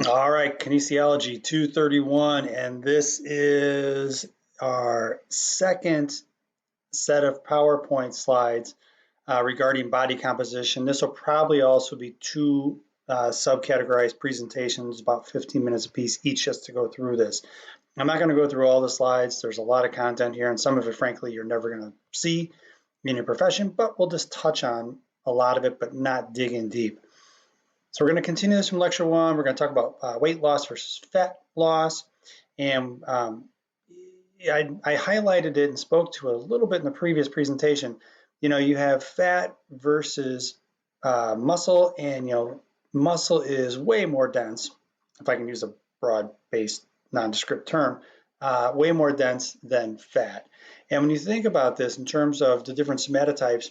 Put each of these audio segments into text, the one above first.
All right, kinesiology 231, and this is our second set of PowerPoint slides regarding body composition. This will probably also be two subcategorized presentations, about 15 minutes apiece each, just to go through this. I'm not going to go through all the slides. There's a lot of content here, and some of it, frankly, you're never going to see in your profession, but we'll just touch on a lot of it, but not dig in deep. So we're going to continue this from lecture one. We're going to talk about weight loss versus fat loss. And I highlighted it and spoke to it a little bit in the previous presentation. You know, you have fat versus muscle, and, you know, muscle is way more dense, if I can use a broad-based nondescript term, way more dense than fat. And when you think about this in terms of the different somatotypes,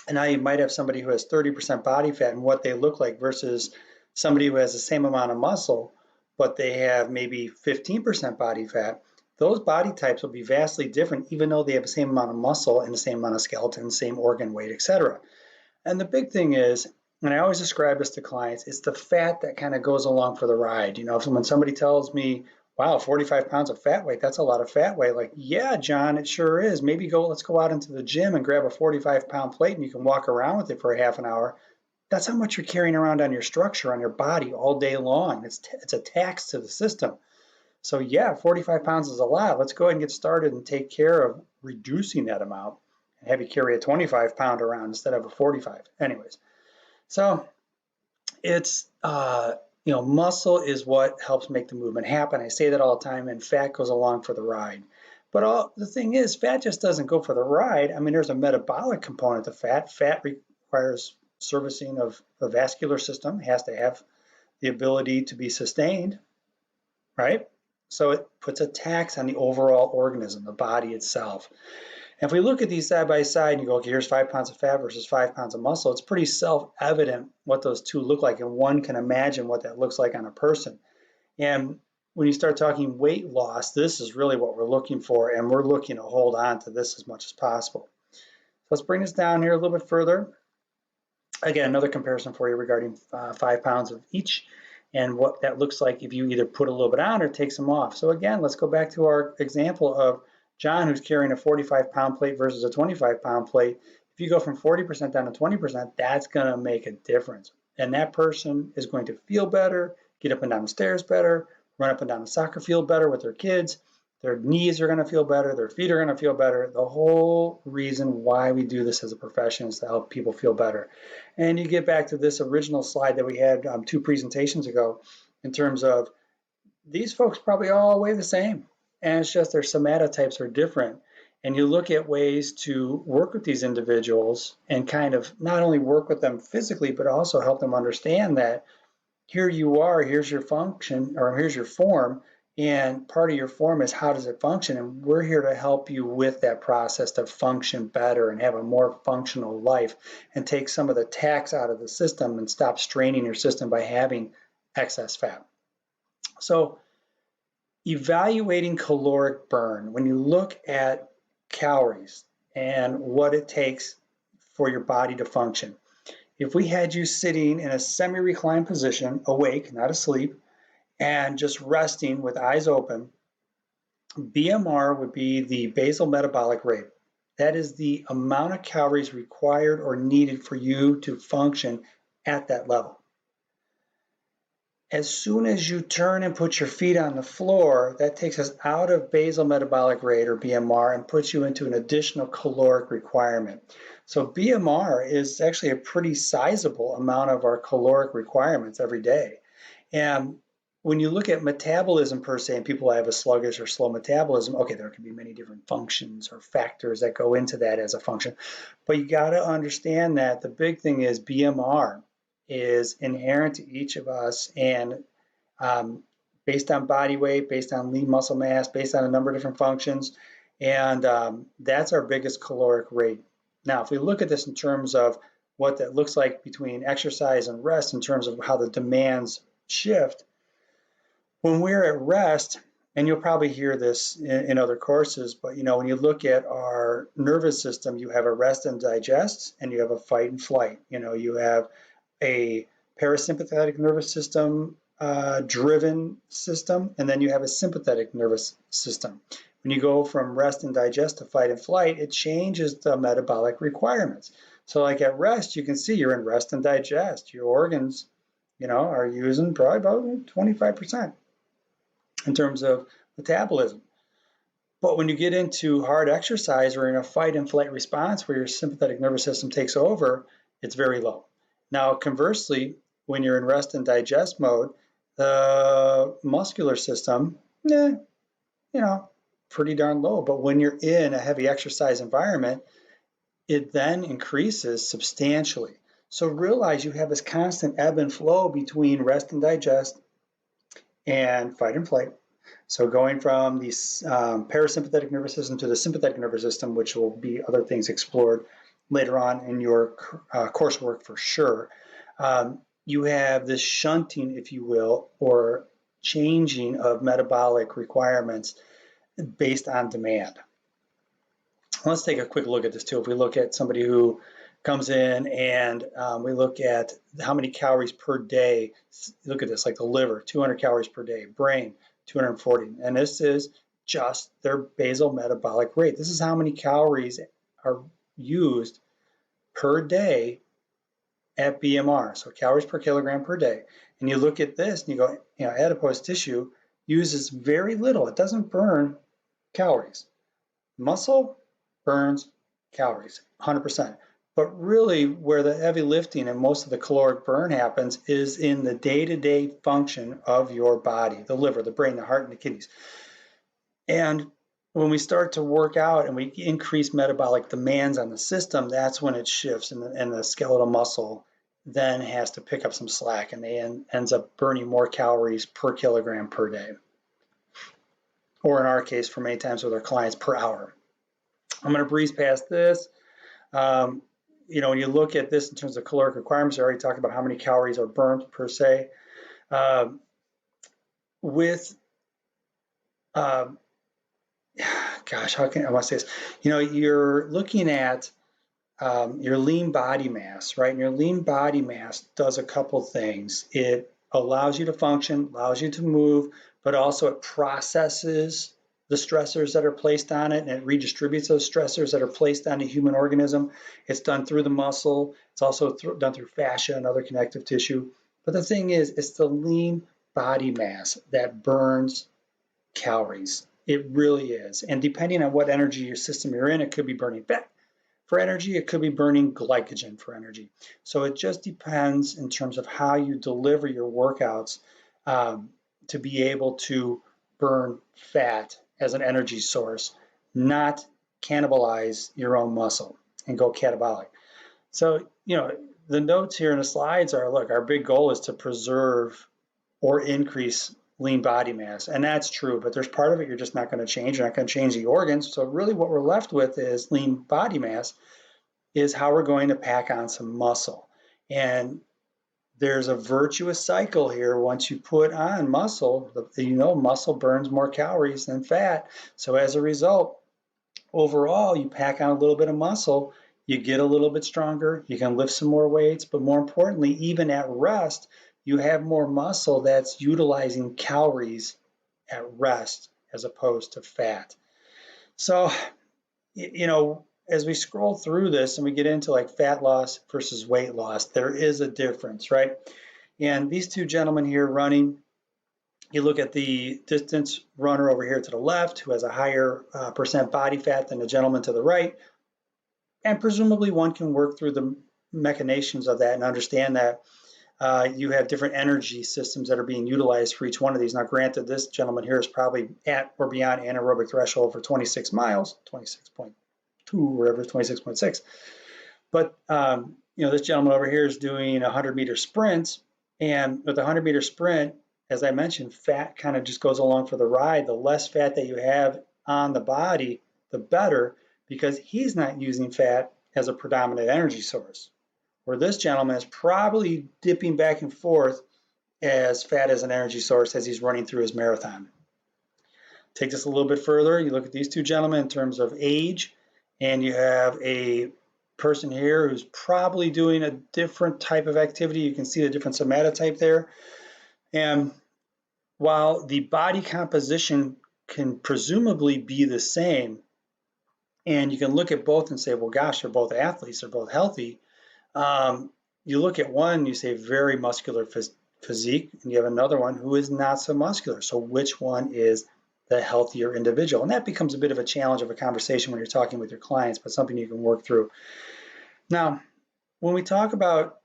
and now you might have somebody who has 30% body fat and what they look like versus somebody who has the same amount of muscle, but they have maybe 15% body fat. Those body types will be vastly different, even though they have the same amount of muscle and the same amount of skeleton, same organ weight, etc. And the big thing is, and I always describe this to clients, it's the fat that kind of goes along for the ride. You know, when somebody tells me, wow, 45 pounds of fat weight, that's a lot of fat weight. Like, yeah, John, it sure is. Maybe let's go out into the gym and grab a 45-pound plate and you can walk around with it for a half an hour. That's how much you're carrying around on your structure, on your body all day long. It's a tax to the system. So yeah, 45 pounds is a lot. Let's go ahead and get started and take care of reducing that amount and have you carry a 25-pound around instead of a 45. Anyways, so it's you know, muscle is what helps make the movement happen. I say that all the time, and fat goes along for the ride. But the thing is, fat just doesn't go for the ride. I mean, there's a metabolic component to fat. Fat requires servicing of the vascular system, has to have the ability to be sustained, right? So it puts a tax on the overall organism, the body itself. And if we look at these side by side and you go, okay, here's 5 pounds of fat versus 5 pounds of muscle, it's pretty self-evident what those two look like, and one can imagine what that looks like on a person. And when you start talking weight loss, this is really what we're looking for, and we're looking to hold on to this as much as possible. So let's bring this down here a little bit further. Again, another comparison for you regarding 5 pounds of each and what that looks like if you either put a little bit on or take some off. So again, let's go back to our example of John, who's carrying a 45-pound plate versus a 25-pound plate. If you go from 40% down to 20%, that's going to make a difference. And that person is going to feel better, get up and down the stairs better, run up and down the soccer field better with their kids. Their knees are going to feel better. Their feet are going to feel better. The whole reason why we do this as a profession is to help people feel better. And you get back to this original slide that we had two presentations ago in terms of these folks probably all weigh the same. And it's just their somatotypes are different. And you look at ways to work with these individuals and kind of not only work with them physically, but also help them understand that here you are, here's your function, or here's your form, and part of your form is how does it function, and we're here to help you with that process to function better and have a more functional life and take some of the tax out of the system and stop straining your system by having excess fat. So evaluating caloric burn, when you look at calories and what it takes for your body to function. If we had you sitting in a semi-reclined position, awake, not asleep, and just resting with eyes open, BMR would be the basal metabolic rate. That is the amount of calories required or needed for you to function at that level. As soon as you turn and put your feet on the floor, that takes us out of basal metabolic rate or BMR and puts you into an additional caloric requirement. So BMR is actually a pretty sizable amount of our caloric requirements every day. And when you look at metabolism per se, and people have a sluggish or slow metabolism, okay, there can be many different functions or factors that go into that as a function. But you got to understand that the big thing is BMR is inherent to each of us, and based on body weight, based on lean muscle mass, based on a number of different functions, and that's our biggest caloric rate. Now, if we look at this in terms of what that looks like between exercise and rest, in terms of how the demands shift, when we're at rest, and you'll probably hear this in other courses, but you know, when you look at our nervous system, you have a rest and digest, and you have a fight and flight. You know, you have a parasympathetic nervous system driven system, and then you have a sympathetic nervous system. When you go from rest and digest to fight and flight, it changes the metabolic requirements. So like at rest, you can see you're in rest and digest. Your organs, are using probably about 25% in terms of metabolism. But when you get into hard exercise or in a fight and flight response where your sympathetic nervous system takes over, it's very low. Now, conversely, when you're in rest and digest mode, the muscular system, pretty darn low. But when you're in a heavy exercise environment, it then increases substantially. So realize you have this constant ebb and flow between rest and digest and fight and flight. So going from the parasympathetic nervous system to the sympathetic nervous system, which will be other things explored later on in your coursework for sure, you have this shunting, if you will, or changing of metabolic requirements based on demand. Let's take a quick look at this too. If we look at somebody who comes in and we look at how many calories per day, look at this, like the liver, 200 calories per day, brain, 240. And this is just their basal metabolic rate. This is how many calories are used per day at BMR, so calories per kilogram per day. And you look at this and you go, adipose tissue uses very little. It doesn't burn calories. Muscle burns calories, 100%. But really where the heavy lifting and most of the caloric burn happens is in the day-to-day function of your body, the liver, the brain, the heart, and the kidneys. And when we start to work out and we increase metabolic demands on the system, that's when it shifts, and the skeletal muscle then has to pick up some slack, and they ends up burning more calories per kilogram per day. Or in our case, for many times with our clients, per hour. I'm going to breeze past this. When you look at this in terms of caloric requirements, I already talked about how many calories are burned per se. How can I want to say this? You're looking at your lean body mass, right? And your lean body mass does a couple things. It allows you to function, allows you to move, but also it processes the stressors that are placed on it, and it redistributes those stressors that are placed on the human organism. It's done through the muscle. It's also done through fascia and other connective tissue. But the thing is, it's the lean body mass that burns calories. It really is. And depending on what energy system you're in, it could be burning fat for energy. It could be burning glycogen for energy. So it just depends in terms of how you deliver your workouts to be able to burn fat as an energy source, not cannibalize your own muscle and go catabolic. So, the notes here in the slides are, look, our big goal is to preserve or increase lean body mass. And that's true, but there's part of it you're just not going to change. You're not going to change the organs. So really what we're left with is lean body mass is how we're going to pack on some muscle. And there's a virtuous cycle here. Once you put on muscle, muscle burns more calories than fat. So as a result, overall, you pack on a little bit of muscle, you get a little bit stronger, you can lift some more weights, but more importantly, even at rest, you have more muscle that's utilizing calories at rest as opposed to fat. So, as we scroll through this and we get into like fat loss versus weight loss, there is a difference, right? And these two gentlemen here running, you look at the distance runner over here to the left, who has a higher percent body fat than the gentleman to the right. And presumably one can work through the machinations of that and understand that you have different energy systems that are being utilized for each one of these. Now, granted, this gentleman here is probably at or beyond anaerobic threshold for 26 miles, 26.2, whatever, 26.6. But, this gentleman over here is doing a 100-meter sprint. And with a 100-meter sprint, as I mentioned, fat kind of just goes along for the ride. The less fat that you have on the body, the better, because he's not using fat as a predominant energy source. Where this gentleman is probably dipping back and forth as fat as an energy source as he's running through his marathon. Take this a little bit further. You look at these two gentlemen in terms of age, and you have a person here who's probably doing a different type of activity. You can see the different somatotype there. And while the body composition can presumably be the same, and you can look at both and say, well, gosh, they're both athletes, they're both healthy. You look at one, you say very muscular physique, and you have another one who is not so muscular. So which one is the healthier individual? And that becomes a bit of a challenge of a conversation when you're talking with your clients, but something you can work through. Now, when we talk about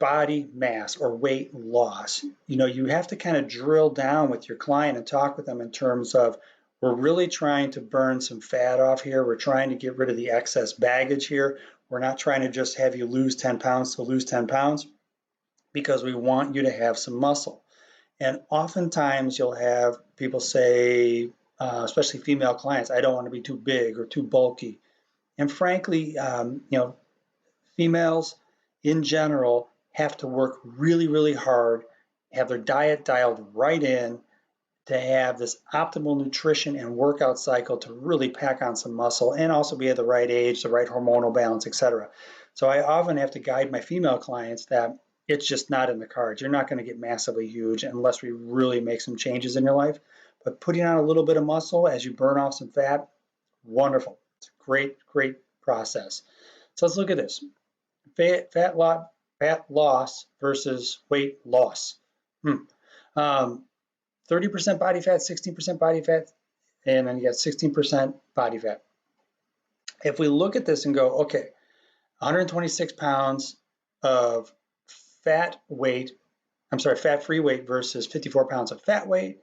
body mass or weight loss, you have to kind of drill down with your client and talk with them in terms of, we're really trying to burn some fat off here. We're trying to get rid of the excess baggage here. We're not trying to just have you lose 10 pounds to lose 10 pounds, because we want you to have some muscle. And oftentimes you'll have people say, especially female clients, I don't want to be too big or too bulky. And frankly, females in general have to work really, really hard, have their diet dialed right in to have this optimal nutrition and workout cycle to really pack on some muscle and also be at the right age, the right hormonal balance, etc. So I often have to guide my female clients that it's just not in the cards. You're not going to get massively huge unless we really make some changes in your life. But putting on a little bit of muscle as you burn off some fat, wonderful. It's a great, great process. So let's look at this. Fat loss versus weight loss. 30% body fat, 16% body fat, and then you got 16% body fat. If we look at this and go, okay, 126 pounds of fat-free weight versus 54 pounds of fat weight,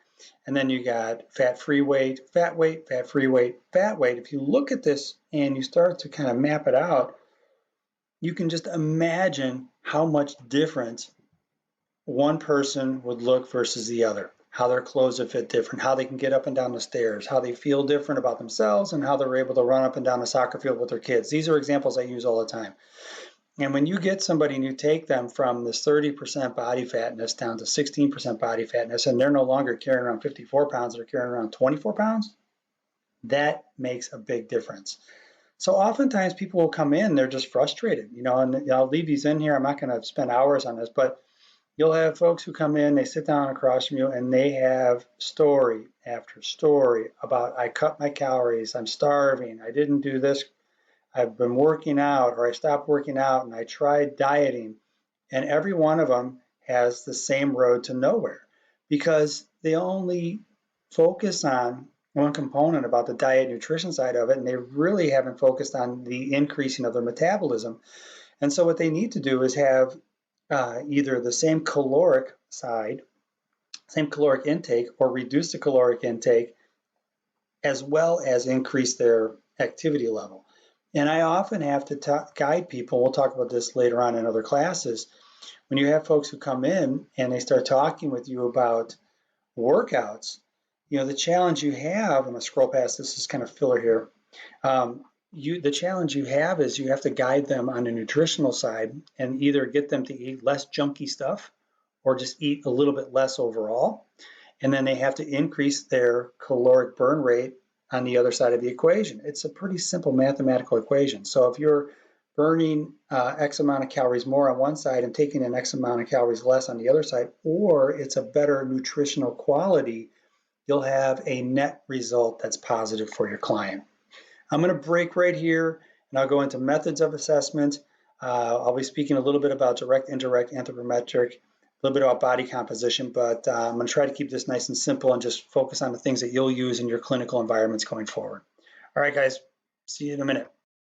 and then you got fat-free weight, fat-free weight, fat weight. If you look at this and you start to kind of map it out, you can just imagine how much different one person would look versus the other, how their clothes would fit different, how they can get up and down the stairs, how they feel different about themselves, and how they're able to run up and down the soccer field with their kids. These are examples I use all the time. And when you get somebody and you take them from this 30% body fatness down to 16% body fatness, and they're no longer carrying around 54 pounds, they're carrying around 24 pounds, that makes a big difference. So oftentimes people will come in, they're just frustrated, and I'll leave these in here. I'm not going to spend hours on this, but you'll have folks who come in, they sit down across from you, and they have story after story about, I cut my calories, I'm starving, I didn't do this, I've been working out, or I stopped working out, and I tried dieting. And every one of them has the same road to nowhere, because they only focus on one component about the diet nutrition side of it, and they really haven't focused on the increasing of their metabolism. And so what they need to do is have either the same caloric intake, or reduce the caloric intake, as well as increase their activity level. And I often have to guide people, we'll talk about this later on in other classes, when you have folks who come in and they start talking with you about workouts, the challenge you have, I'm going to scroll past this is kind of filler here. The challenge you have is you have to guide them on the nutritional side and either get them to eat less junky stuff or just eat a little bit less overall. And then they have to increase their caloric burn rate on the other side of the equation. It's a pretty simple mathematical equation. So if you're burning X amount of calories more on one side and taking an X amount of calories less on the other side, or it's a better nutritional quality, you'll have a net result that's positive for your client. I'm going to break right here, and I'll go into methods of assessment. I'll be speaking a little bit about direct, indirect, anthropometric, a little bit about body composition, but I'm going to try to keep this nice and simple and just focus on the things that you'll use in your clinical environments going forward. All right, guys, see you in a minute.